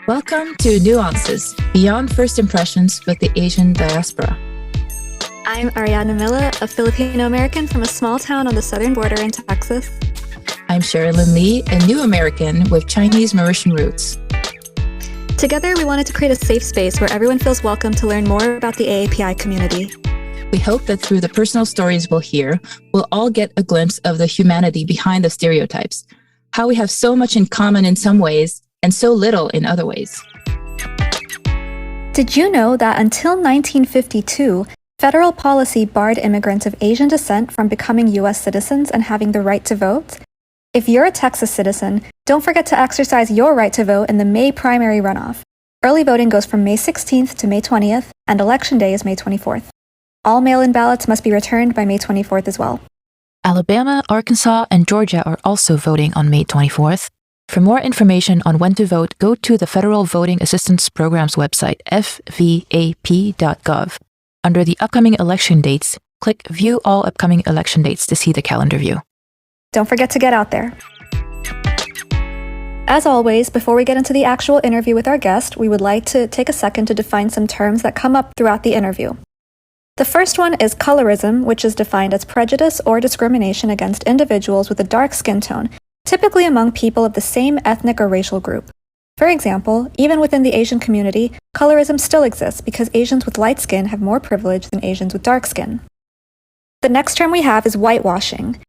Welcome to Nuances, Beyond First Impressions with the Asian Diaspora. I'm Ariadna Milla, a Filipino American from a small town on the southern border in Texas. I'm Sherilyn Lee, a new American with Chinese Mauritian roots. Together, we wanted to create a safe space where everyone feels welcome to learn more about the AAPI community. We hope that through the personal stories we'll hear, we'll all get a glimpse of the humanity behind the stereotypes, how we have so much in common in some ways and so little in other ways. Did you know that until 1952, federal policy barred immigrants of Asian descent from becoming U.S. citizens and having the right to vote? If you're a Texas citizen, don't forget to exercise your right to vote in the May primary runoff. Early voting goes from May 16th to May 20th, and Election Day is May 24th. All mail-in ballots must be returned by May 24th as well. Alabama, Arkansas, and Georgia are also voting on May 24th. For more information on when to vote, go to the Federal Voting Assistance Program's website, fvap.gov. Under the upcoming election dates, click View All Upcoming Election Dates to see the calendar view. Don't forget to get out there. As always, before we get into the actual interview with our guest, we would like to take a second to define some terms that come up throughout the interview. The first one is colorism, which is defined as prejudice or discrimination against individuals with a dark skin tone, typically among people of the same ethnic or racial group. For example, even within the Asian community, colorism still exists because Asians with light skin have more privilege than Asians with dark skin. The next term we have is whitewashing.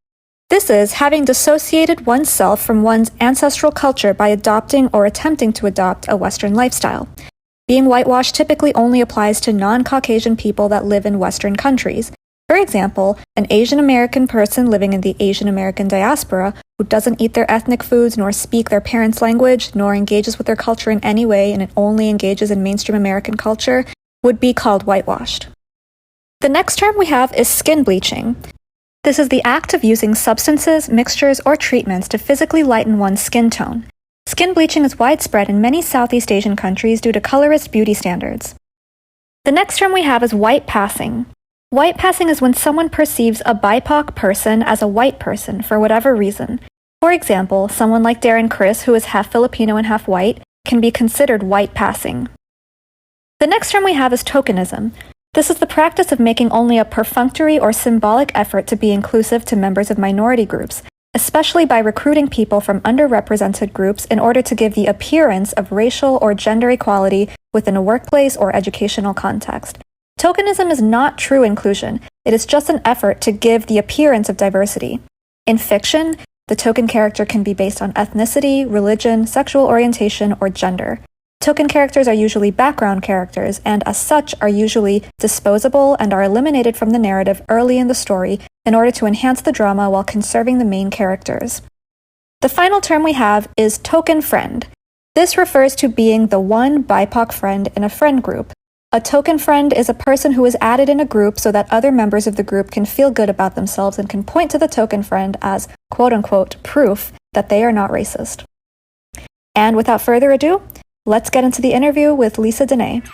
This is having dissociated oneself from one's ancestral culture by adopting or attempting to adopt a Western lifestyle. Being whitewashed typically only applies to non-Caucasian people that live in Western countries. For example, an Asian American person living in the Asian American diaspora who doesn't eat their ethnic foods nor speak their parents' language nor engages with their culture in any way and it only engages in mainstream American culture would be called whitewashed. The next term we have is skin bleaching. This is the act of using substances, mixtures, or treatments to physically lighten one's skin tone. Skin bleaching is widespread in many Southeast Asian countries due to colorist beauty standards. The next term we have is white passing. White passing is when someone perceives a BIPOC person as a white person for whatever reason. For example, someone like Darren Criss, who is half Filipino and half white, can be considered white passing. The next term we have is tokenism. This is the practice of making only a perfunctory or symbolic effort to be inclusive to members of minority groups, especially by recruiting people from underrepresented groups in order to give the appearance of racial or gender equality within a workplace or educational context. Tokenism is not true inclusion. It is just an effort to give the appearance of diversity. In fiction, the token character can be based on ethnicity, religion, sexual orientation, or gender. Token characters are usually background characters and, as such, are usually disposable and are eliminated from the narrative early in the story in order to enhance the drama while conserving the main characters. The final term we have is token friend. This refers to being the one BIPOC friend in a friend group. A token friend is a person who is added in a group so that other members of the group can feel good about themselves and can point to the token friend as quote-unquote proof that they are not racist. And without further ado, let's get into the interview with Lisa Danaë.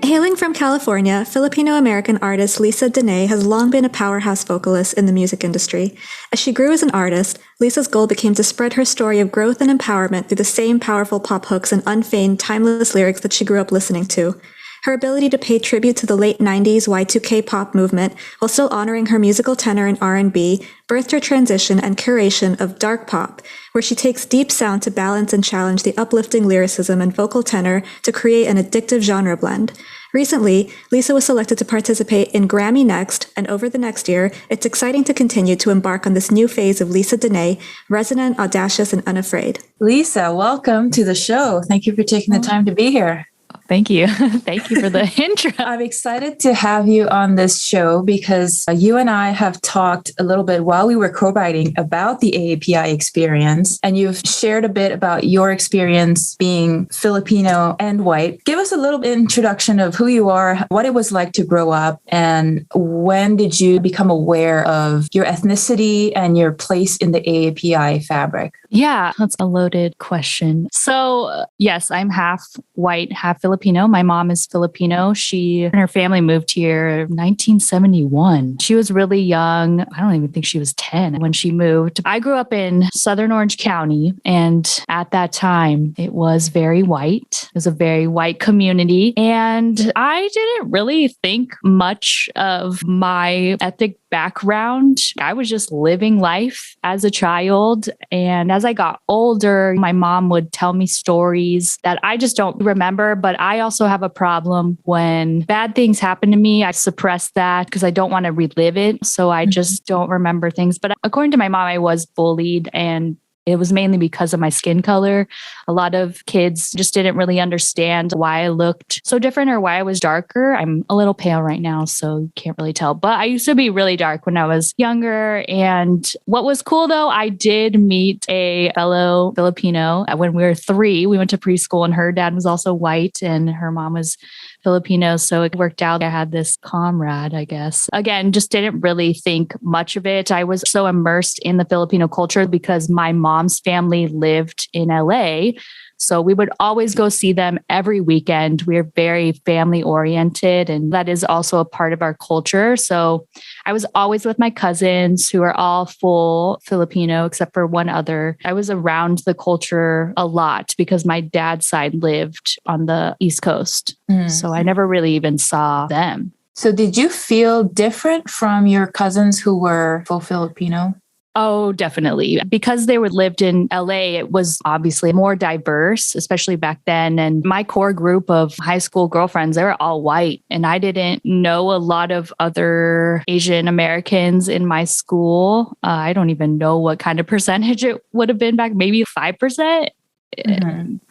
Hailing from California, Filipino-American artist Lisa Danaë has long been a powerhouse vocalist in the music industry. As she grew as an artist, Lisa's goal became to spread her story of growth and empowerment through the same powerful pop hooks and unfeigned, timeless lyrics that she grew up listening to. Her ability to pay tribute to the late 90s Y2K pop movement while still honoring her musical tenor in R&B birthed her transition and curation of dark pop, where she takes deep sound to balance and challenge the uplifting lyricism and vocal tenor to create an addictive genre blend. Recently, Lisa was selected to participate in GRAMMY Next, and over the next year, it's exciting to continue to embark on this new phase of Lisa Danaë, resonant, audacious, and unafraid. Lisa, welcome to the show. Thank you for taking the time to be here. Thank you. Thank you for the intro. I'm excited to have you on this show because you and I have talked a little bit while we were co-writing about the AAPI experience, and you've shared a bit about your experience being Filipino and white. Give us a little introduction of who you are, what it was like to grow up, and when did you become aware of your ethnicity and your place in the AAPI fabric? Yeah, that's a loaded question. So yes, I'm half white, half Filipino. Filipino. My mom is Filipino. She and her family moved here in 1971. She was really young. I don't even think she was 10 when she moved. I grew up in Southern Orange County, and at that time, it was very white. It was a very white community. And I didn't really think much of my ethnic background. I was just living life as a child. And as I got older, my mom would tell me stories that I just don't remember. But I also have a problem when bad things happen to me. I suppress that because I don't want to relive it. So I just don't remember things. But according to my mom, I was bullied, and it was mainly because of my skin color. A lot of kids just didn't really understand why I looked so different or why I was darker. I'm a little pale right now, so you can't really tell. But I used to be really dark when I was younger. And what was cool though, I did meet a fellow Filipino when we were 3. We went to preschool, and her dad was also white and her mom was Filipino. So it worked out. I had this comrade, I guess. Again, just didn't really think much of it. I was so immersed in the Filipino culture because my mom's family lived in LA. So we would always go see them every weekend. We're very family oriented, and that is also a part of our culture. So I was always with my cousins who are all full Filipino, except for one other. I was around the culture a lot because my dad's side lived on the East Coast. So I never really even saw them. So did you feel different from your cousins who were full Filipino? Oh, definitely. Because they were lived in LA, it was obviously more diverse, especially back then. And my core group of high school girlfriends, they were all white. And I didn't know a lot of other Asian Americans in my school. I don't even know what kind of percentage it would have been back, maybe 5%.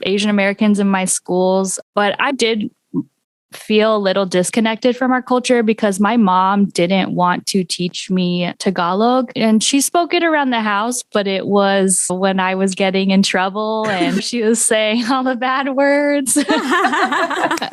Asian Americans in my schools. But I did feel a little disconnected from our culture because my mom didn't want to teach me Tagalog, and she spoke it around the house, but it was when I was getting in trouble and she was saying all the bad words.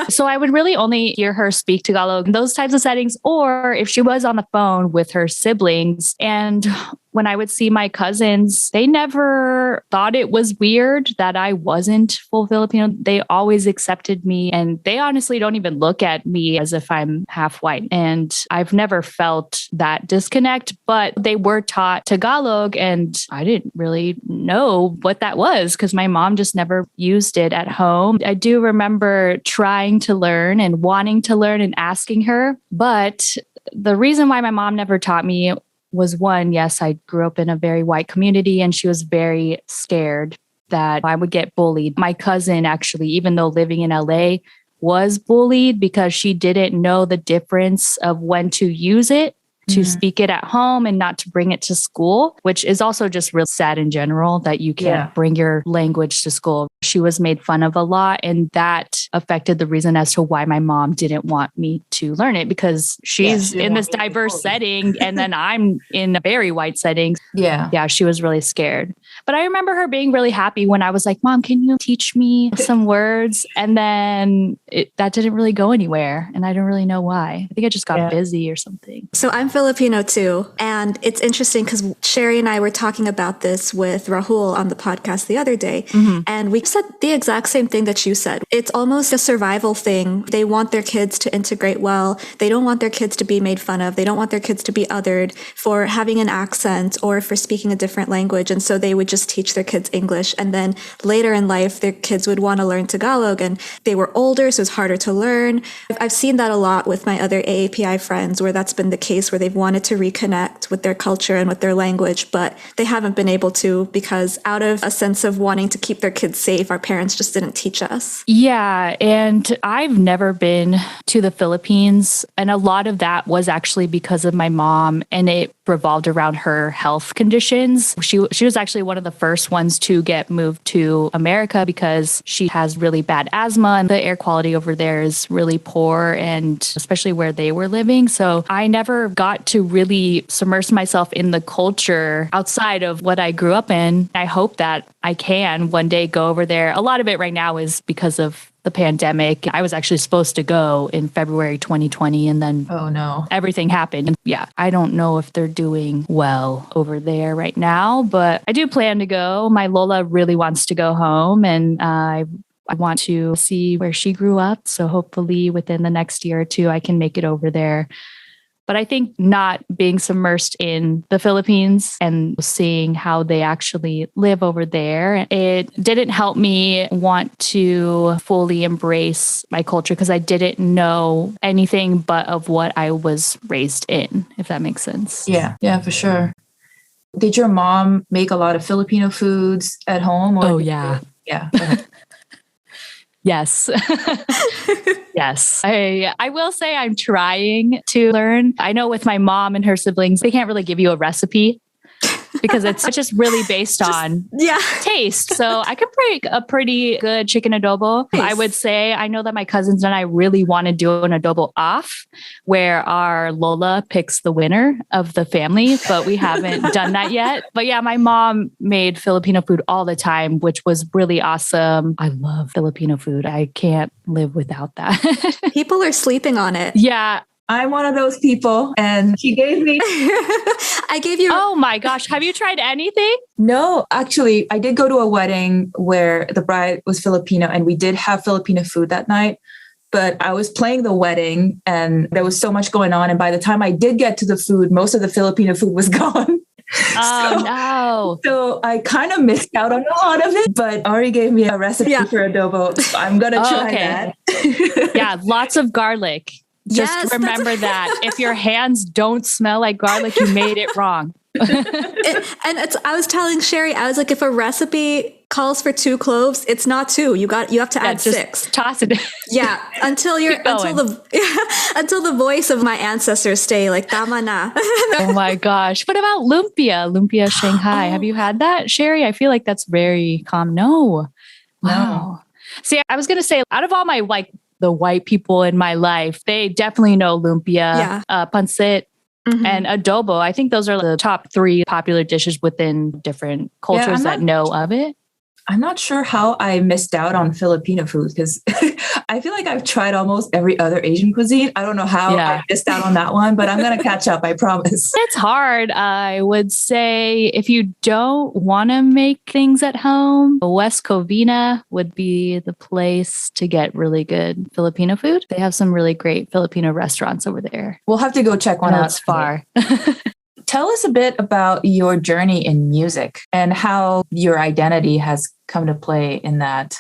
So I would really only hear her speak Tagalog in those types of settings, or if she was on the phone with her siblings. And when I would see my cousins, they never thought it was weird that I wasn't full Filipino. They always accepted me, and they honestly don't even look at me as if I'm half white. And I've never felt that disconnect, but they were taught Tagalog, and I didn't really know what that was because my mom just never used it at home. I do remember trying to learn and wanting to learn and asking her, but the reason why my mom never taught me was one, yes, I grew up in a very white community, and she was very scared that I would get bullied. My cousin, actually, even though living in LA, was bullied because she didn't know the difference of when to use it, to speak it at home and not to bring it to school, which is also just real sad in general that you can't bring your language to school. She was made fun of a lot, and that affected the reason as to why my mom didn't want me to learn it, because she's in this diverse setting and then I'm in a very white setting. Yeah, she was really scared. But I remember her being really happy when I was like, Mom, can you teach me some words? And then that didn't really go anywhere. And I don't really know why. I think I just got busy or something. So I'm Filipino too. And it's interesting because Sherry and I were talking about this with Rahul on the podcast the other day. And we said the exact same thing that you said. It's almost a survival thing. They want their kids to integrate well. They don't want their kids to be made fun of. They don't want their kids to be othered for having an accent or for speaking a different language. And so they would just teach their kids English. And then later in life, their kids would want to learn Tagalog, and they were older, so it's harder to learn. I've seen that a lot with my other AAPI friends, where that's been the case, where they've wanted to reconnect with their culture and with their language, but they haven't been able to because out of a sense of wanting to keep their kids safe, our parents just didn't teach us. Yeah. And I've never been to the Philippines. And a lot of that was actually because of my mom, and it revolved around her health conditions. She was actually one of the first ones to get moved to America because she has really bad asthma, and the air quality over there is really poor, and especially where they were living. So I never got to really submerge myself in the culture outside of what I grew up in. I hope that I can one day go over there. A lot of it right now is because of the pandemic. I was actually supposed to go in February 2020, and then everything happened. And yeah, I don't know if they're doing well over there right now, but I do plan to go. My Lola really wants to go home, and I I want to see where she grew up. So hopefully within the next year or two, I can make it over there. But I think not being submersed in the Philippines and seeing how they actually live over there, it didn't help me want to fully embrace my culture because I didn't know anything but of what I was raised in, if that makes sense. Yeah, for sure. Did your mom make a lot of Filipino foods at home? Oh, yeah. Yeah. Yes. Yes. I will say I'm trying to learn. I know with my mom and her siblings, they can't really give you a recipe because it's just really based on taste. So I could make a pretty good chicken adobo. Nice. I would say I know that my cousins and I really want to do an adobo off where our Lola picks the winner of the family, but we haven't done that yet. But yeah, my mom made Filipino food all the time, which was really awesome. I love Filipino food. I can't live without that. People are sleeping on it. Yeah. I'm one of those people, and she gave me. I gave you. Oh my gosh. Have you tried anything? No, actually, I did go to a wedding where the bride was Filipino and we did have Filipino food that night. But I was playing the wedding and there was so much going on. And by the time I did get to the food, most of the Filipino food was gone. Oh, no. So I kind of missed out on a lot of it, but Ari gave me a recipe for adobo. So I'm going to try that. Yeah, lots of garlic. Just remember that if your hands don't smell like garlic, you made it wrong. I was telling Sherry, I was like, if a recipe calls for 2 cloves, it's not 2. You have to add 6. Toss it. Yeah, until the voice of my ancestors stay like tama na. Oh my gosh! What about lumpia Shanghai? Have you had that, Sherry? I feel like that's very common. No. Wow. See, I was gonna say, out of all my the white people in my life, they definitely know lumpia, pancit, and adobo. I think those are the top 3 popular dishes within different cultures that know of it. I'm not sure how I missed out on Filipino food because I feel like I've tried almost every other Asian cuisine. I don't know how I missed out on that one, but I'm going to catch up, I promise. It's hard. I would say if you don't want to make things at home, West Covina would be the place to get really good Filipino food. They have some really great Filipino restaurants over there. We'll have to go check one out. It's far. Tell us a bit about your journey in music and how your identity has come to play in that.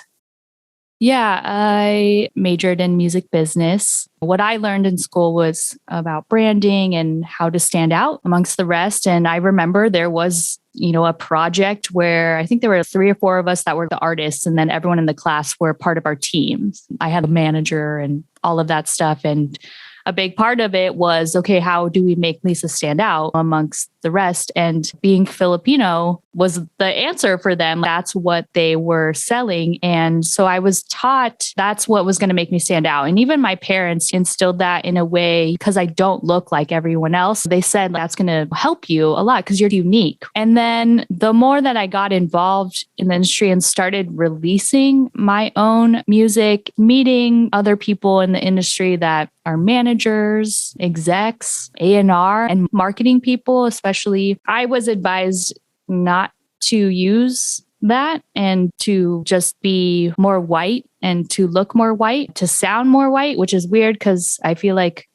Yeah, I majored in music business. What I learned in school was about branding and how to stand out amongst the rest. And I remember there was, a project where I think there were 3 or 4 of us that were the artists, and then everyone in the class were part of our teams. I had a manager and all of that stuff. And a big part of it was, okay, how do we make Lisa stand out amongst the rest? And being Filipino was the answer for them. That's what they were selling. And so I was taught that's what was going to make me stand out. And even my parents instilled that in a way because I don't look like everyone else. They said that's going to help you a lot because you're unique. And then the more that I got involved in the industry and started releasing my own music, meeting other people in the industry that are managers, execs, A&R, and marketing people, especially, I was advised not to use that and to just be more white and to look more white, to sound more white, which is weird because I feel like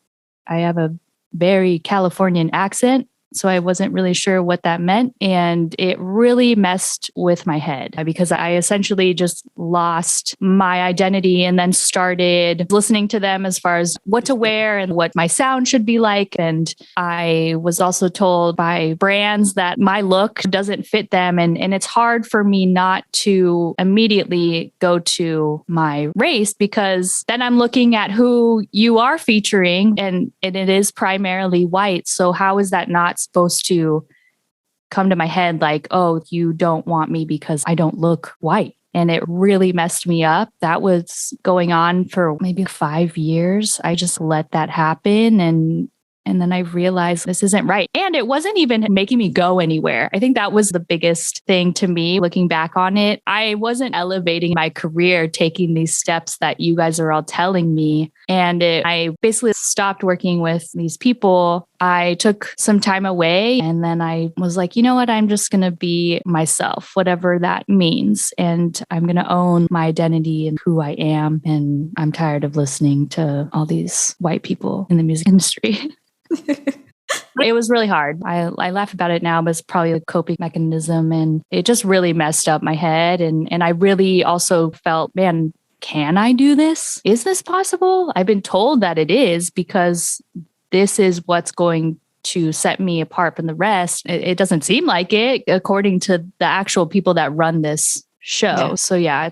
I have a very Californian accent. So I wasn't really sure what that meant. And it really messed with my head because I essentially just lost my identity and then started listening to them as far as what to wear and what my sound should be like. And I was also told by brands that my look doesn't fit them. And it's hard for me not to immediately go to my race because then I'm looking at who you are featuring and it is primarily white. So how is that not supposed to come to my head like, oh, you don't want me because I don't look white? And it really messed me up. That was going on for maybe 5 years. I just let that happen. And then I realized this isn't right. And it wasn't even making me go anywhere. I think that was the biggest thing to me looking back on it. I wasn't elevating my career, taking these steps that you guys are all telling me. And I basically stopped working with these people. I took some time away and then I was like, you know what? I'm just going to be myself, whatever that means. And I'm going to own my identity and who I am. And I'm tired of listening to all these white people in the music industry. It was really hard. I laugh about it now, but it's probably a coping mechanism. And it just really messed up my head. And I really also felt, man, can I do this? Is this possible? I've been told that it is because this is what's going to set me apart from the rest. It doesn't seem like it, according to the actual people that run this show. Yeah. So yeah,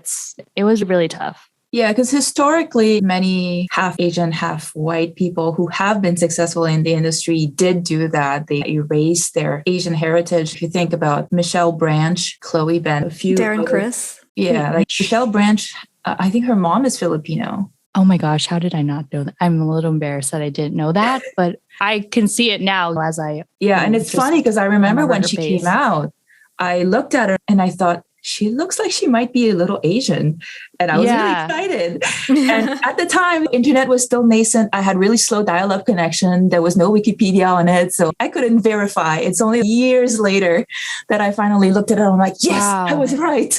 it was really tough. Yeah, because historically, many half Asian, half white people who have been successful in the industry did do that. They erased their Asian heritage. If you think about Michelle Branch, Chloe Ben, a few Darren Criss. Yeah, like Michelle Branch, I think her mom is Filipino. Oh my gosh, how did I not know that? I'm a little embarrassed that I didn't know that, but I can see it now as I... Yeah, and it's funny because I remember when she came out, I looked at her and I thought, she looks like she might be a little Asian. And I was really excited. And at the time, the internet was still nascent. I had really slow dial-up connection. There was no Wikipedia on it. So I couldn't verify. It's only years later that I finally looked at it. I'm like, yes, I was right.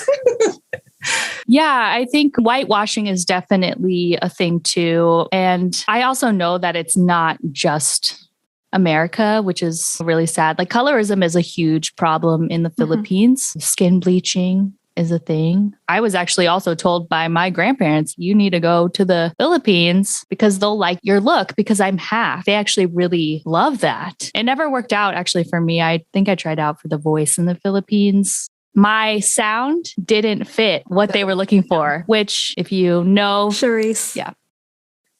Yeah, I think whitewashing is definitely a thing too. And I also know that it's not just America, which is really sad. Like colorism is a huge problem in the Philippines. Skin bleaching is a thing. I was actually also told by my grandparents, you need to go to the Philippines because they'll like your look because I'm half. They actually really love that. It never worked out actually for me. I think I tried out for The Voice in the Philippines. My sound didn't fit what they were looking for, which if you know... Charisse. Yeah.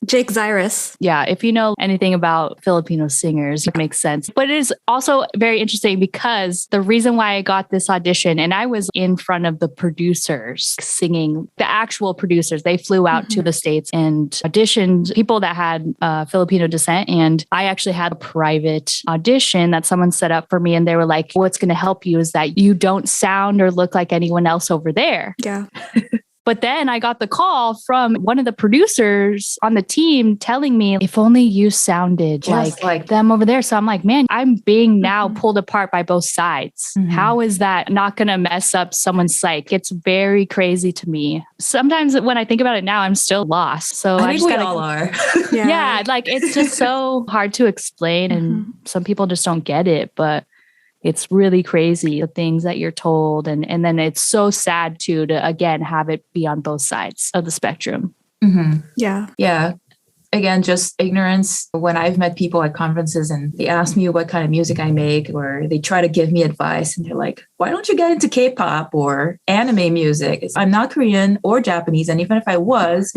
Jake Zyrus. Yeah, if you know anything about Filipino singers, it makes sense. But it is also very interesting because the reason why I got this audition, and I was in front of the producers singing, the actual producers, they flew out to the States and auditioned people that had Filipino descent. And I actually had a private audition that someone set up for me. And they were like, what's going to help you is that you don't sound or look like anyone else over there. Yeah. But then I got the call from one of the producers on the team telling me, if only you sounded just like them over there. So I'm like, man, I'm being now pulled apart by both sides. How is that not going to mess up someone's psyche? It's very crazy to me. Sometimes when I think about it now, I'm still lost. So I think we all are. Yeah, like it's just so hard to explain. And some people just don't get it. But it's really crazy, the things that you're told. And then it's so sad too, to again, have it be on both sides of the spectrum. Yeah. Yeah. Again, just ignorance. When I've met people at conferences and they ask me what kind of music I make, or they try to give me advice and they're like, why don't you get into K-pop or anime music? I'm not Korean or Japanese. And even if I was,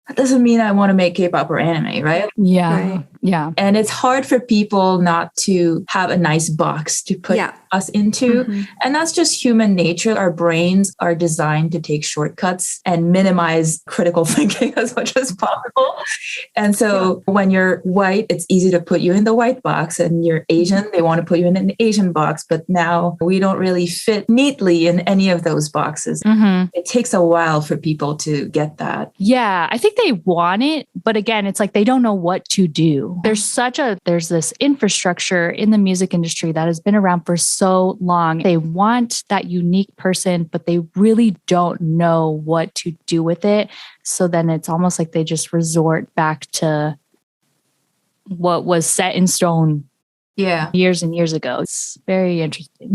that doesn't mean I want to make K-pop or anime, right? Yeah. Right. Yeah. And it's hard for people not to have a nice box to put us into. And that's just human nature. Our brains are designed to take shortcuts and minimize critical thinking as much as possible. And so when you're white, it's easy to put you in the white box, and you're Asian, they want to put you in an Asian box. But now we don't really fit neatly in any of those boxes. It takes a while for people to get that. Yeah, I think they want it. But again, it's like they don't know what to do. There's this infrastructure in the music industry that has been around for so long. They want that unique person, but they really don't know what to do with it. So then it's almost like they just resort back to what was set in stone years and years ago. It's very interesting.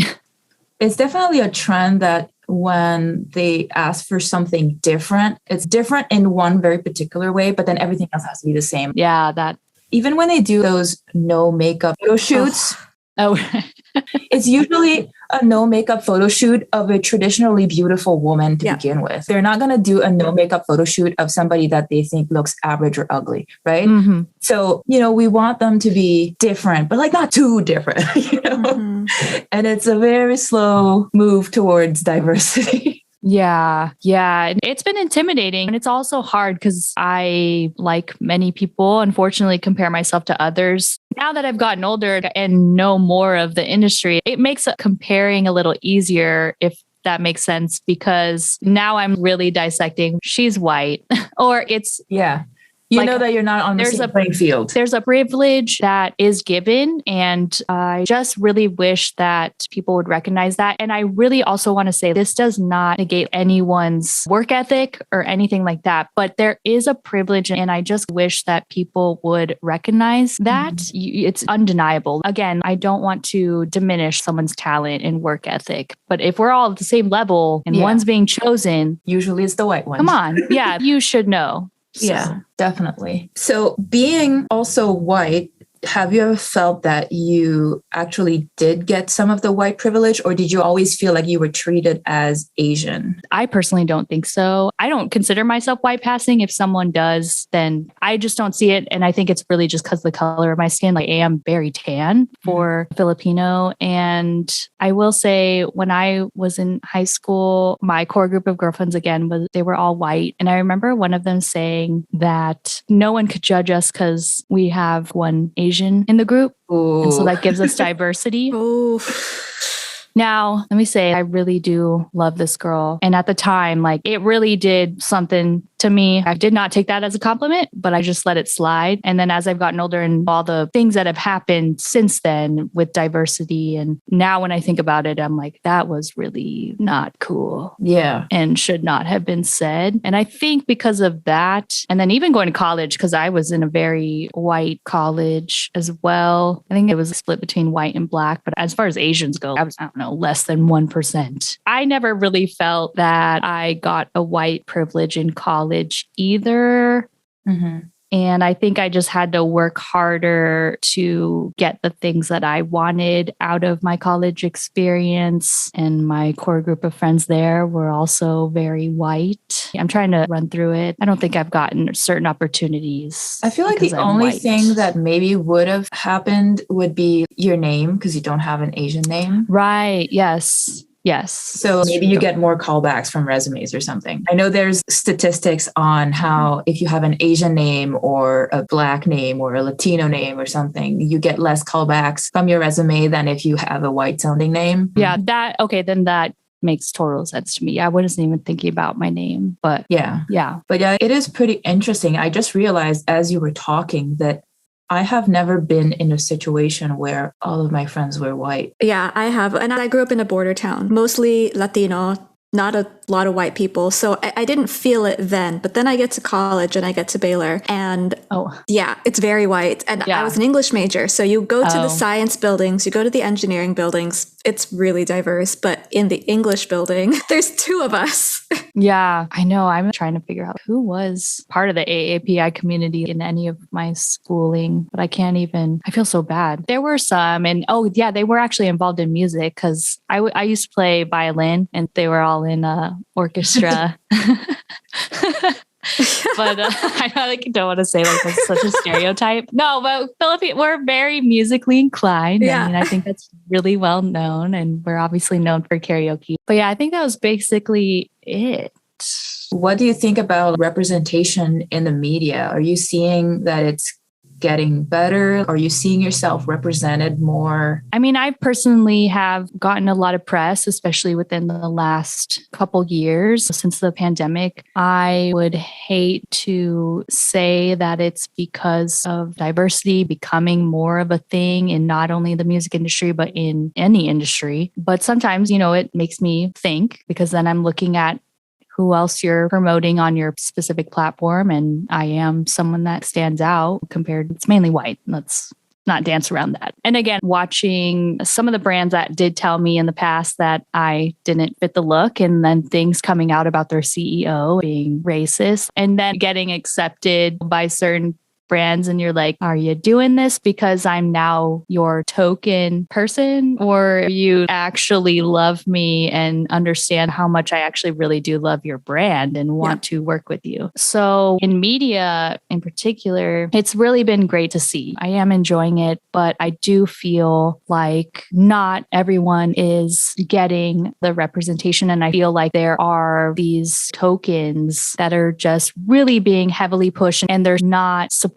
It's definitely a trend that when they ask for something different, it's different in one very particular way, but then everything else has to be the same. Yeah, that. Even when they do those no makeup photo shoots, it's usually a no makeup photo shoot of a traditionally beautiful woman to begin with. They're not going to do a no makeup photo shoot of somebody that they think looks average or ugly, right? So, we want them to be different, but like not too different, And it's a very slow move towards diversity. Yeah. It's been intimidating. And it's also hard because I, like many people, unfortunately compare myself to others. Now that I've gotten older and know more of the industry, it makes comparing a little easier, if that makes sense, because now I'm really dissecting, she's white or it's You know that you're not on the same playing field. There's a privilege that is given. And I just really wish that people would recognize that. And I really also want to say this does not negate anyone's work ethic or anything like that. But there is a privilege. And I just wish that people would recognize that. It's undeniable. Again, I don't want to diminish someone's talent and work ethic. But if we're all at the same level and one's being chosen, usually it's the white one. Come on. Yeah, you should know. So. Yeah, definitely. So being also white, have you ever felt that you actually did get some of the white privilege, or did you always feel like you were treated as Asian? I personally don't think so. I don't consider myself white passing. If someone does, then I just don't see it. And I think it's really just because of the color of my skin. Like I am very tan for Filipino. And I will say when I was in high school, my core group of girlfriends, again, they were all white. And I remember one of them saying that no one could judge us because we have one Asian in the group. Ooh. And so that gives us diversity. Ooh. Now, let me say, I really do love this girl. And at the time, like it really did something to me. I did not take that as a compliment, but I just let it slide. And then as I've gotten older and all the things that have happened since then with diversity, and now when I think about it, I'm like, that was really not cool. Yeah. And should not have been said. And I think because of that, and then even going to college, because I was in a very white college as well. I think it was split between white and black. But as far as Asians go, I was, I don't know, less than 1%. I never really felt that I got a white privilege in college either. And I think I just had to work harder to get the things that I wanted out of my college experience. And my core group of friends there were also very white. I'm trying to run through it. I don't think I've gotten certain opportunities. I feel like the only thing that maybe would have happened would be your name, because you don't have an Asian name. Right. Yes. Yes. So maybe you get more callbacks from resumes or something. I know there's statistics on how if you have an Asian name or a Black name or a Latino name or something, you get less callbacks from your resume than if you have a white sounding name. Yeah, then that makes total sense to me. I wasn't even thinking about my name, but yeah. But yeah, it is pretty interesting. I just realized as you were talking that I have never been in a situation where all of my friends were white. Yeah, I have. And I grew up in a border town, mostly Latino, not a lot of white people. So I didn't feel it then. But then I get to college and I get to Baylor. And yeah, it's very white. And I was an English major. So you go to the science buildings, you go to the engineering buildings. It's really diverse. But in the English building, there's two of us. Yeah, I know. I'm trying to figure out who was part of the AAPI community in any of my schooling, but I feel so bad. There were some, and they were actually involved in music because I used to play violin and they were all in orchestra. But I don't want to say like that's such a stereotype. No, but Philippines, we're very musically inclined. Yeah. I mean, I think that's really well known, and we're obviously known for karaoke. But yeah, I think that was basically it. What do you think about representation in the media? Are you seeing that it's getting better? Are you seeing yourself represented more? I mean, I personally have gotten a lot of press, especially within the last couple years since the pandemic. I would hate to say that it's because of diversity becoming more of a thing in not only the music industry, but in any industry. But sometimes, it makes me think, because then I'm looking at who else you're promoting on your specific platform. And I am someone that stands out it's mainly white. Let's not dance around that. And again, watching some of the brands that did tell me in the past that I didn't fit the look, and then things coming out about their CEO being racist, and then getting accepted by certain brands, and you're like, are you doing this because I'm now your token person, or you actually love me and understand how much I actually really do love your brand and want to work with you? So in media in particular, it's really been great to see. I am enjoying it, but I do feel like not everyone is getting the representation. And I feel like there are these tokens that are just really being heavily pushed, and they're not supporting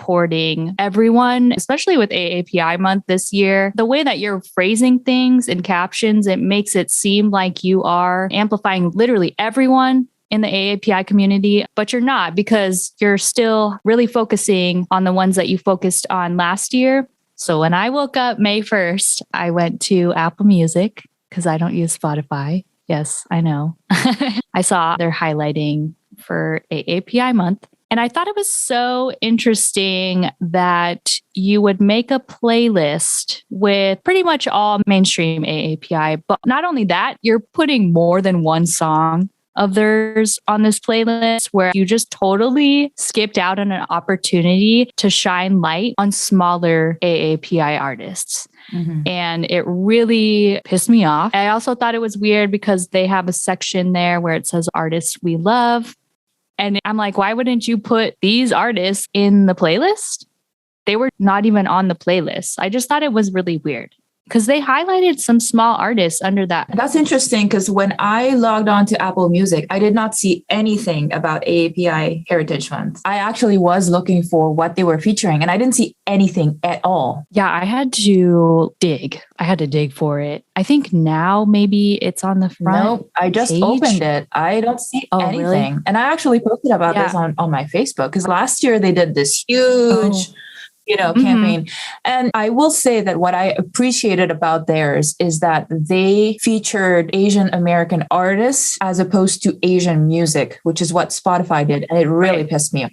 everyone, especially with AAPI month this year. The way that you're phrasing things in captions, it makes it seem like you are amplifying literally everyone in the AAPI community, but you're not because you're still really focusing on the ones that you focused on last year. So when I woke up May 1st, I went to Apple Music because I don't use Spotify. Yes, I know. I saw they're highlighting for AAPI month. And I thought it was so interesting that you would make a playlist with pretty much all mainstream AAPI. But not only that, you're putting more than one song of theirs on this playlist where you just totally skipped out on an opportunity to shine light on smaller AAPI artists. Mm-hmm. And it really pissed me off. I also thought it was weird because they have a section there where it says artists we love. And I'm like, why wouldn't you put these artists in the playlist? They were not even on the playlist. I just thought it was really weird because they highlighted some small artists under that. That's interesting because when I logged on to Apple Music, I did not see anything about AAPI Heritage Month. I actually was looking for what they were featuring and I didn't see anything at all. Yeah, I had to dig. I had to dig for it. I think now maybe it's on the front. Nope, I just opened it. I don't see anything. Really? And I actually posted about this on my Facebook because last year they did this huge campaign. And I will say that what I appreciated about theirs is that they featured Asian American artists as opposed to Asian music, which is what Spotify did. And it really pissed me off.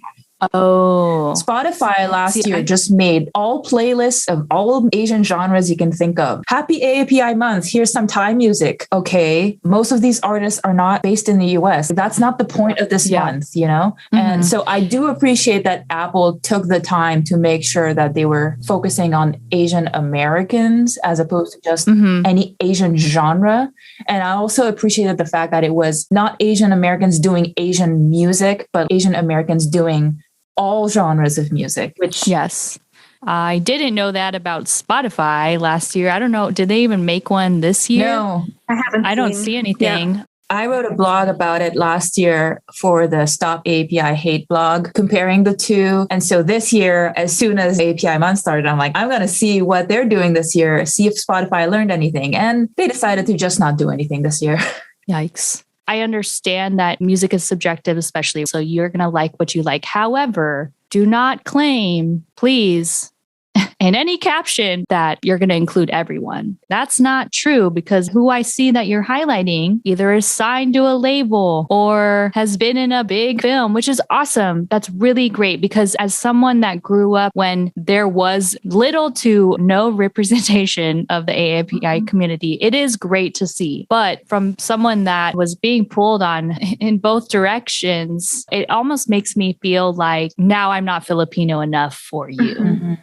Oh, Spotify last year just made all playlists of all Asian genres you can think of. Happy AAPI month. Here's some Thai music. Okay. Most of these artists are not based in the US. That's not the point of this month, Mm-hmm. And so I do appreciate that Apple took the time to make sure that they were focusing on Asian Americans as opposed to just any Asian genre. And I also appreciated the fact that it was not Asian Americans doing Asian music, but Asian Americans doing all genres of music, which... Yes. I didn't know that about Spotify last year. I don't know. Did they even make one this year? No, I don't see anything. Yeah. I wrote a blog about it last year for the Stop API Hate blog, comparing the two. And so this year, as soon as API month started, I'm like, I'm going to see what they're doing this year, see if Spotify learned anything. And they decided to just not do anything this year. Yikes. I understand that music is subjective, especially. So you're going to like what you like. However, do not claim, please, in any caption that you're going to include everyone. That's not true because who I see that you're highlighting either is signed to a label or has been in a big film, which is awesome. That's really great because as someone that grew up when there was little to no representation of the AAPI community, it is great to see. But from someone that was being pulled on in both directions, it almost makes me feel like now I'm not Filipino enough for you. Mm-hmm.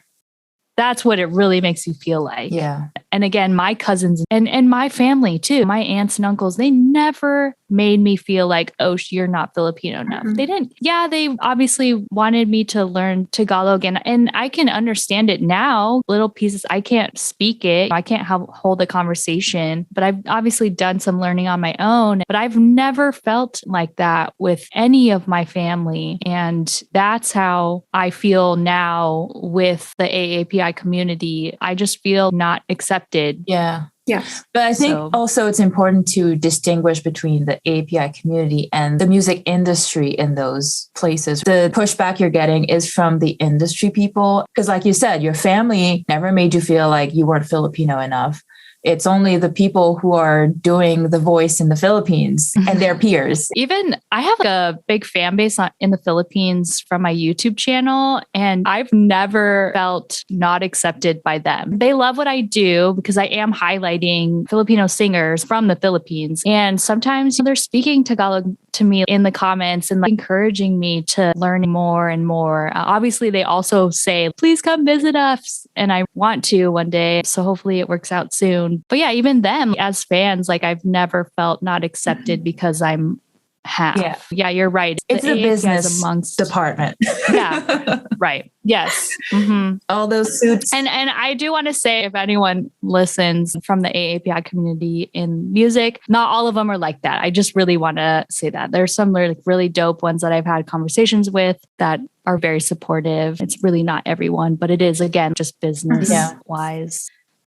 That's what it really makes you feel like. Yeah. And again, my cousins and my family too, my aunts and uncles, they never made me feel like, oh, you're not Filipino enough. Mm-hmm. They didn't. Yeah, they obviously wanted me to learn Tagalog and I can understand it now, little pieces. I can't speak it. I can't hold a conversation, but I've obviously done some learning on my own, but I've never felt like that with any of my family. And that's how I feel now with the AAPI community. I just feel not accepted. Yeah. Yes. But I think also it's important to distinguish between the API community and the music industry in those places. The pushback you're getting is from the industry people. Because like you said, your family never made you feel like you weren't Filipino enough. It's only the people who are doing the voice in the Philippines and their peers. Even I have a big fan base in the Philippines from my YouTube channel, and I've never felt not accepted by them. They love what I do because I am highlighting Filipino singers from the Philippines. And sometimes they're speaking Tagalog to me in the comments and encouraging me to learn more and more. Obviously, they also say, please come visit us. And I want to one day. So hopefully it works out soon. But yeah, even them as fans, I've never felt not accepted because I'm half. Yeah, you're right. It's a business department. Yeah, right. Yes. Mm-hmm. All those suits. And I do want to say, if anyone listens from the AAPI community in music, not all of them are like that. I just really want to say that. There's some really dope ones that I've had conversations with that are very supportive. It's really not everyone, but it is, again, just business wise.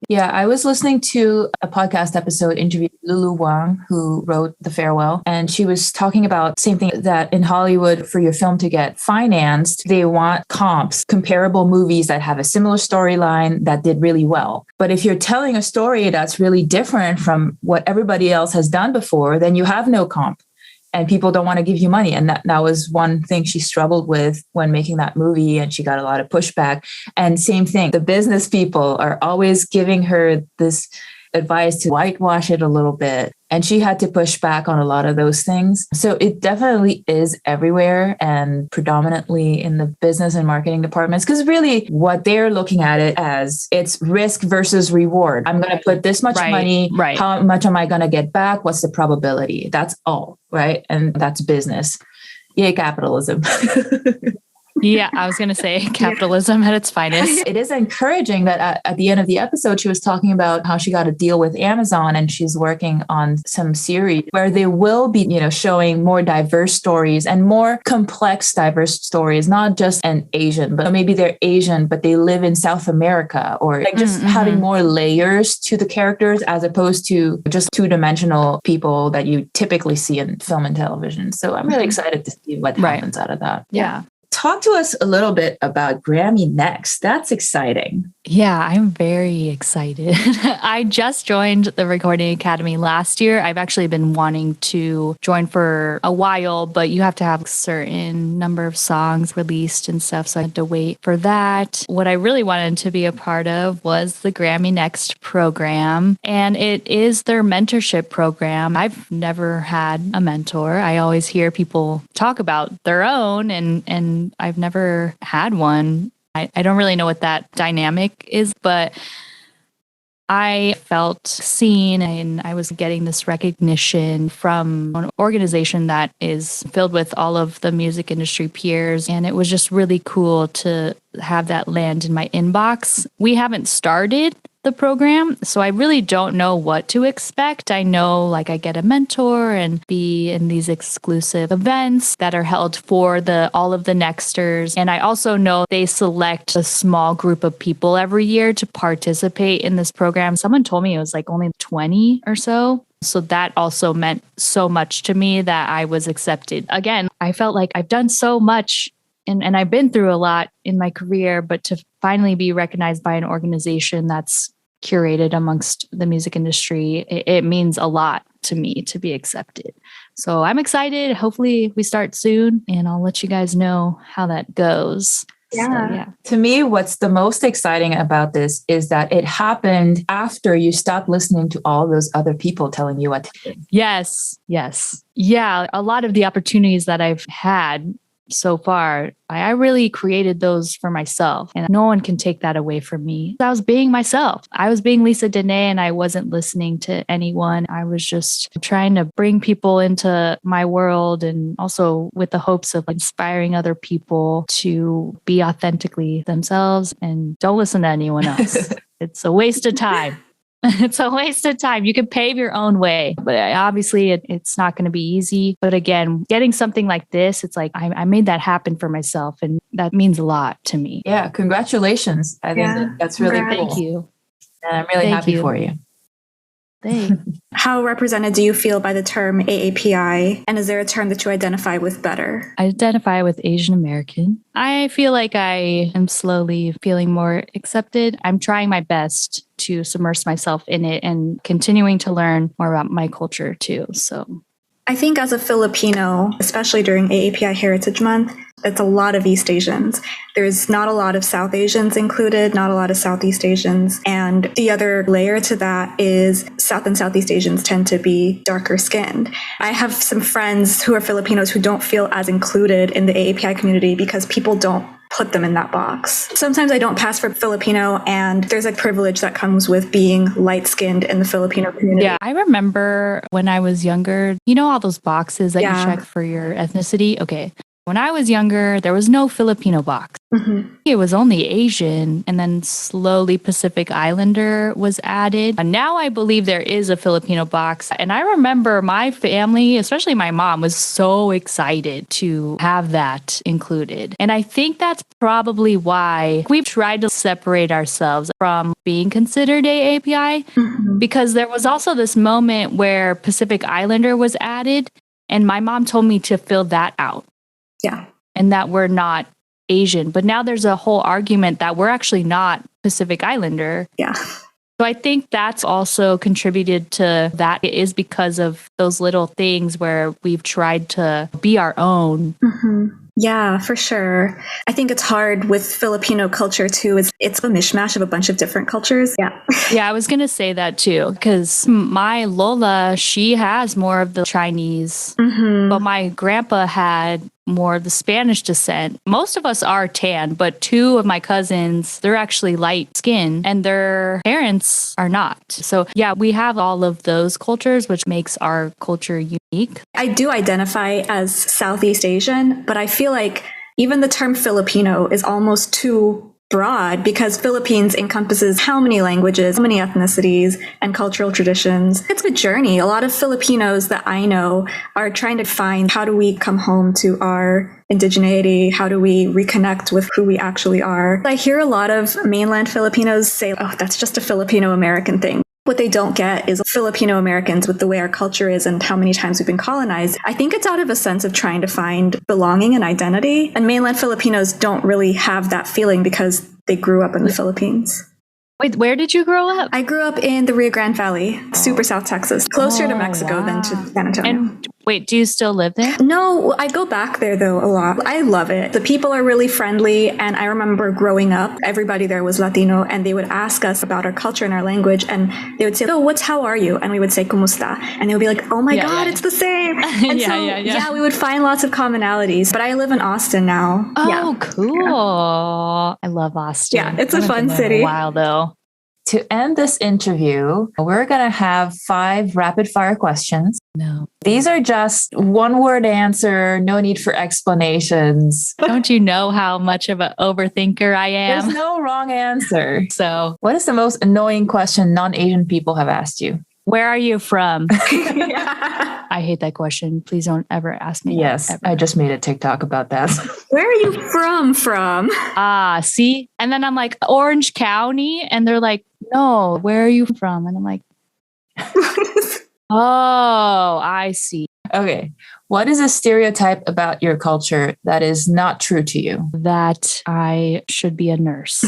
Yeah, I was listening to a podcast episode interview with Lulu Wang, who wrote The Farewell, and she was talking about same thing that in Hollywood, for your film to get financed, they want comps, comparable movies that have a similar storyline that did really well. But if you're telling a story that's really different from what everybody else has done before, then you have no comp. And people don't want to give you money. And that was one thing she struggled with when making that movie. And she got a lot of pushback. And same thing, the business people are always giving her this advice to whitewash it a little bit. And she had to push back on a lot of those things. So it definitely is everywhere and predominantly in the business and marketing departments, because really what they're looking at it as, it's risk versus reward. I'm going to put this much money. Right. How much am I going to get back? What's the probability? That's all, right? And that's business. Yay, capitalism. Yeah, I was going to say capitalism at its finest. It is encouraging that at the end of the episode, she was talking about how she got a deal with Amazon and she's working on some series where they will be, showing more diverse stories and more complex, diverse stories, not just an Asian, but maybe they're Asian, but they live in South America, or like just having more layers to the characters as opposed to just two-dimensional people that you typically see in film and television. So I'm really excited to see what happens out of that. Yeah. Talk to us a little bit about Grammy Next. That's exciting. Yeah, I'm very excited. I just joined the Recording Academy last year. I've actually been wanting to join for a while, but you have to have a certain number of songs released and stuff. So I had to wait for that. What I really wanted to be a part of was the Grammy Next program. And it is their mentorship program. I've never had a mentor. I always hear people talk about their own, and I've never had one. I don't really know what that dynamic is, but I felt seen and I was getting this recognition from an organization that is filled with all of the music industry peers. And it was just really cool to have that land in my inbox. We haven't started the program, so I really don't know what to expect. I know I get a mentor and be in these exclusive events that are held for all of the Nexters. And I also know they select a small group of people every year to participate in this program. Someone told me it was only 20 or so. So that also meant so much to me that I was accepted. Again, I felt like I've done so much and I've been through a lot in my career, but to finally be recognized by an organization that's curated amongst the music industry, it means a lot to me to be accepted. So I'm excited. Hopefully we start soon and I'll let you guys know how that goes. Yeah. So, yeah. To me, what's the most exciting about this is that it happened after you stopped listening to all those other people telling you what to do. Yes. Yeah. A lot of the opportunities that I've had so far, I really created those for myself, and no one can take that away from me. I was being myself. I was being Lisa Danaë, and I wasn't listening to anyone. I was just trying to bring people into my world, and also with the hopes of inspiring other people to be authentically themselves and don't listen to anyone else. It's a waste of time. It's a waste of time. You can pave your own way, but obviously it's not going to be easy. But again, getting something like this, it's I made that happen for myself, and that means a lot to me. Yeah, congratulations. I think that's really cool. Thank you. And I'm really happy for you. Thanks. How represented do you feel by the term AAPI? And is there a term that you identify with better? I identify with Asian American. I feel like I am slowly feeling more accepted. I'm trying my best to submerge myself in it and continuing to learn more about my culture too. So I think as a Filipino, especially during AAPI Heritage Month, it's a lot of East Asians. There's not a lot of South Asians included, not a lot of Southeast Asians. And the other layer to that is South and Southeast Asians tend to be darker skinned. I have some friends who are Filipinos who don't feel as included in the AAPI community because people don't put them in that box. Sometimes I don't pass for Filipino, and there's a privilege that comes with being light-skinned in the Filipino community. Yeah, I remember when I was younger, all those boxes that you check for your ethnicity? Okay. When I was younger, there was no Filipino box. Mm-hmm. It was only Asian, and then slowly Pacific Islander was added. And now I believe there is a Filipino box. And I remember my family, especially my mom, was so excited to have that included. And I think that's probably why we've tried to separate ourselves from being considered AAPI, because there was also this moment where Pacific Islander was added, and my mom told me to fill that out. Yeah. And that we're not Asian. But now there's a whole argument that we're actually not Pacific Islander. Yeah. So I think that's also contributed to that. It is because of those little things where we've tried to be our own. Yeah, for sure. I think it's hard with Filipino culture too. It's a mishmash of a bunch of different cultures. Yeah. Yeah, I was going to say that too, because my Lola, she has more of the Chinese, but my grandpa had more of the Spanish descent. Most of us are tan, but two of my cousins, they're actually light skin and their parents are not. So yeah, we have all of those cultures, which makes our culture unique. I do identify as Southeast Asian, but I feel like even the term Filipino is almost too broad because Philippines encompasses how many languages, how many ethnicities and cultural traditions. It's a journey. A lot of Filipinos that I know are trying to find, how do we come home to our indigeneity? How do we reconnect with who we actually are? I hear a lot of mainland Filipinos say, oh, that's just a Filipino American thing. What they don't get is Filipino Americans, with the way our culture is and how many times we've been colonized. I think it's out of a sense of trying to find belonging and identity. And mainland Filipinos don't really have that feeling because they grew up in the Philippines. Wait, where did you grow up? I grew up in the Rio Grande Valley, super South Texas, closer to Mexico than to San Antonio. And wait, do you still live there? No, I go back there though a lot. I love it. The people are really friendly. And I remember growing up, everybody there was Latino and they would ask us about our culture and our language. And they would say, oh, how are you? And we would say, "Kumusta?" And they would be like, oh my God, it's the same. And yeah, we would find lots of commonalities. But I live in Austin now. Oh, cool. I love Austin. Yeah, it's a fun city. A while though. To end this interview, we're going to have 5 rapid fire questions. No. These are just one word answer, no need for explanations. Don't you know how much of an overthinker I am? There's no wrong answer. So, what is the most annoying question non-Asian people have asked you? Where are you from? I hate that question. Please don't ever ask me. Yes, that, I just made a TikTok about that. Where are you from? See? And then I'm like, Orange County. And they're like, no, where are you from? And I'm like, oh, I see. Okay. What is a stereotype about your culture that is not true to you? That I should be a nurse.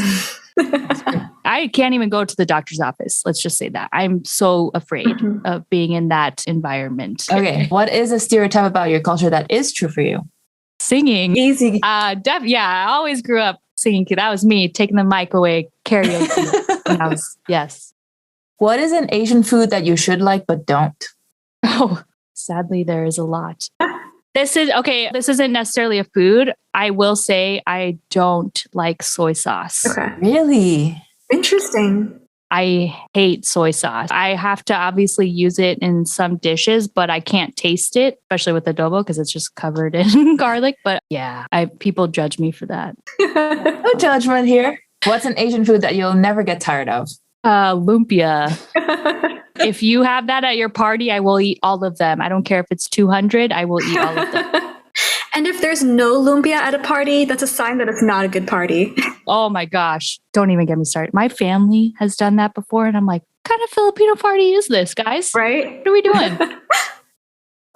I can't even go to the doctor's office. Let's just say that. I'm so afraid of being in that environment. Okay. What is a stereotype about your culture that is true for you? Singing. Easy. I always grew up singing. That was me taking the mic away, karaoke. Yes. What is an Asian food that you should like but don't? Oh, sadly, there is a lot. This isn't necessarily a food. I will say I don't like soy sauce. Okay. Really? Interesting. I hate soy sauce. I have to obviously use it in some dishes, but I can't taste it, especially with adobo because it's just covered in garlic. But yeah, people judge me for that. No judgment here. What's an Asian food that you'll never get tired of? Lumpia. If you have that at your party, I will eat all of them. I don't care if it's 200, I will eat all of them. And if there's no lumpia at a party, that's a sign that it's not a good party. Oh my gosh. Don't even get me started. My family has done that before. And I'm like, what kind of Filipino party is this, guys? Right? What are we doing?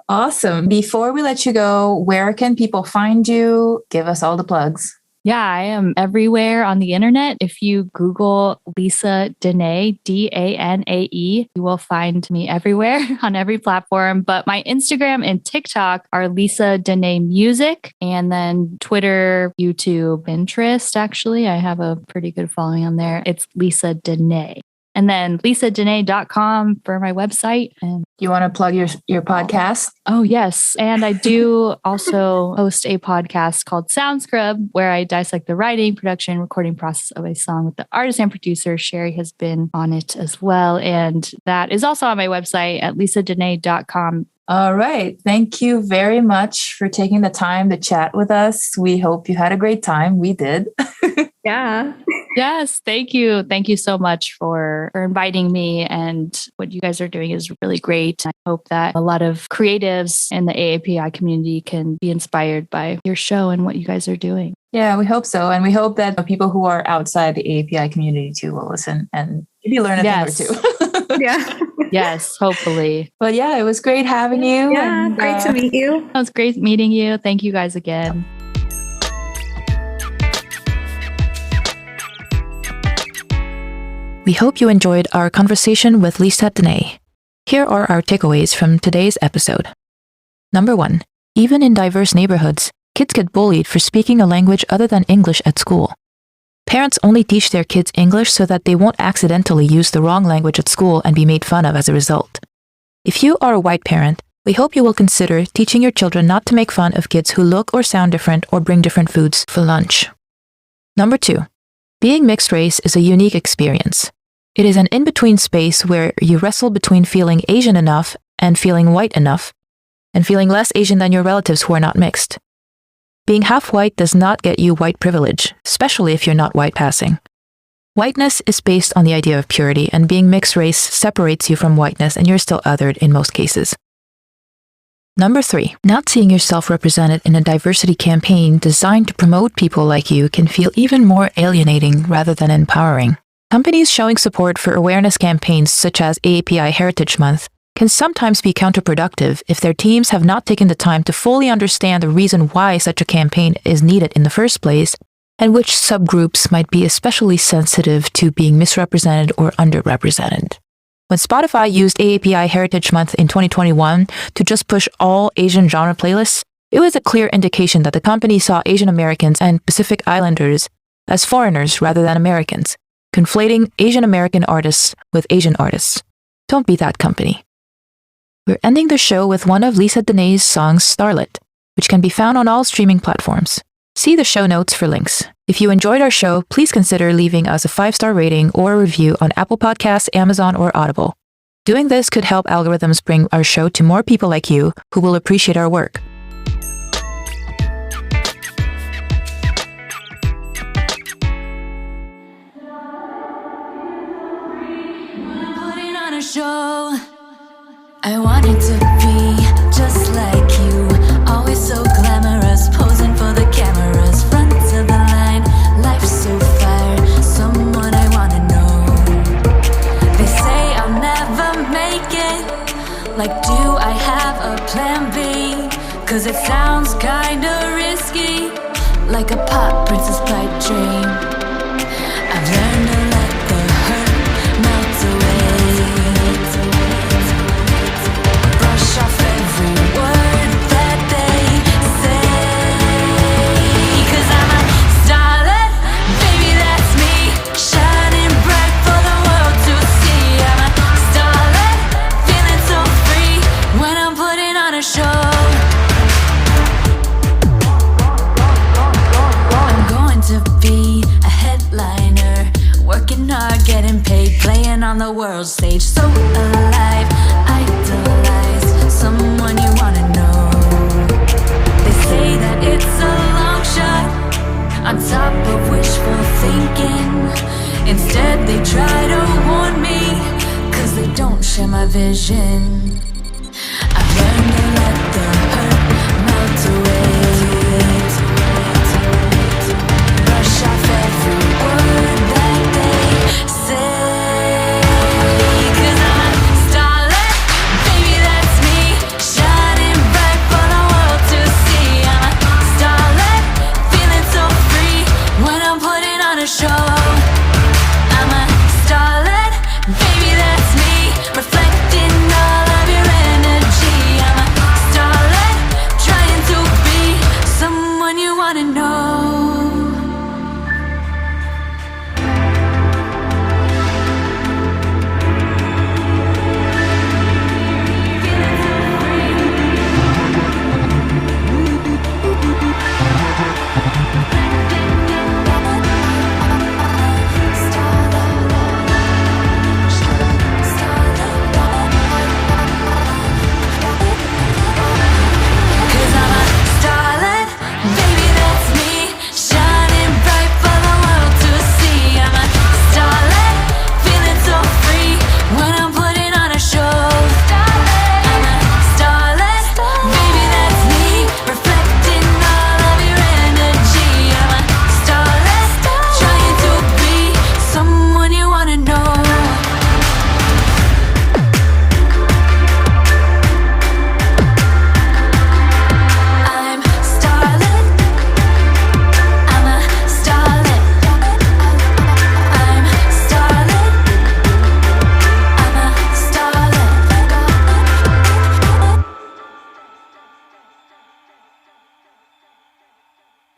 Awesome. Before we let you go, where can people find you? Give us all the plugs. Yeah, I am everywhere on the internet. If you Google Lisa Danaë, Danae, you will find me everywhere on every platform. But my Instagram and TikTok are Lisa Danaë Music. And then Twitter, YouTube, Pinterest, actually. I have a pretty good following on there. It's Lisa Danaë. And then lisadanae.com for my website. And you want to plug your podcast? Oh, yes. And I do also host a podcast called Sound Scrub, where I dissect the writing, production, recording process of a song with the artist and producer. Sherry has been on it as well. And that is also on my website at lisadanae.com. All right. Thank you very much for taking the time to chat with us. We hope you had a great time. We did. Yeah. Yes, thank you. Thank you so much for inviting me. And what you guys are doing is really great. I hope that a lot of creatives in the AAPI community can be inspired by your show and what you guys are doing. Yeah, we hope so. And we hope that people who are outside the AAPI community too will listen and maybe learn a thing or two. Yeah. Yes, hopefully. But yeah, it was great having you. Yeah, and, great to meet you. It was great meeting you. Thank you guys again. We hope you enjoyed our conversation with Lisa Danaë. Here are our takeaways from today's episode. Number 1. Even in diverse neighborhoods, kids get bullied for speaking a language other than English at school. Parents only teach their kids English so that they won't accidentally use the wrong language at school and be made fun of as a result. If you are a white parent, we hope you will consider teaching your children not to make fun of kids who look or sound different or bring different foods for lunch. Number 2. Being mixed race is a unique experience. It is an in-between space where you wrestle between feeling Asian enough and feeling white enough, and feeling less Asian than your relatives who are not mixed. Being half white does not get you white privilege, especially if you're not white passing. Whiteness is based on the idea of purity, and being mixed race separates you from whiteness and you're still othered in most cases. Number 3, not seeing yourself represented in a diversity campaign designed to promote people like you can feel even more alienating rather than empowering. Companies showing support for awareness campaigns such as AAPI Heritage Month can sometimes be counterproductive if their teams have not taken the time to fully understand the reason why such a campaign is needed in the first place, and which subgroups might be especially sensitive to being misrepresented or underrepresented. When Spotify used AAPI Heritage Month in 2021 to just push all Asian genre playlists, it was a clear indication that the company saw Asian Americans and Pacific Islanders as foreigners rather than Americans, conflating Asian American artists with Asian artists. Don't be that company. We're ending the show with one of Lisa Danaë's songs, Starlet, which can be found on all streaming platforms. See the show notes for links. If you enjoyed our show, please consider leaving us a 5-star rating or a review on Apple Podcasts, Amazon, or Audible. Doing this could help algorithms bring our show to more people like you who will appreciate our work. Putting on a show. I wanted to be just like you, always so glamorous, posing for the cameras, front of the line, life's so fire, someone I wanna know. They say I'll never make it, like do I have a plan B? Cause it sounds kinda risky, like a pop Princess Bride dream. I've learned to let the hurt melt away, brush off every word that they say. Cause I'm a starlet, baby that's me, shining bright for the world to see. I'm a starlet, feeling so free when I'm putting on a show. I'm going to be a headliner, working hard, getting paid, playing on the world stage, so alive, idolize someone you wanna know. They say that it's a long shot, on top of wishful thinking. Instead they try to warn me, cause they don't share my vision. I've learned to let the hurt melt away, brush off every word that they say. Cause I'm a starlet, baby that's me, shining bright for the world to see. I'm a starlet, feeling so free when I'm putting on a show. I'm a starlet, baby that's me, reflecting all of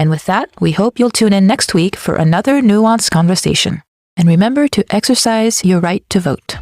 And with that, we hope you'll tune in next week for another nuanced conversation. And remember to exercise your right to vote.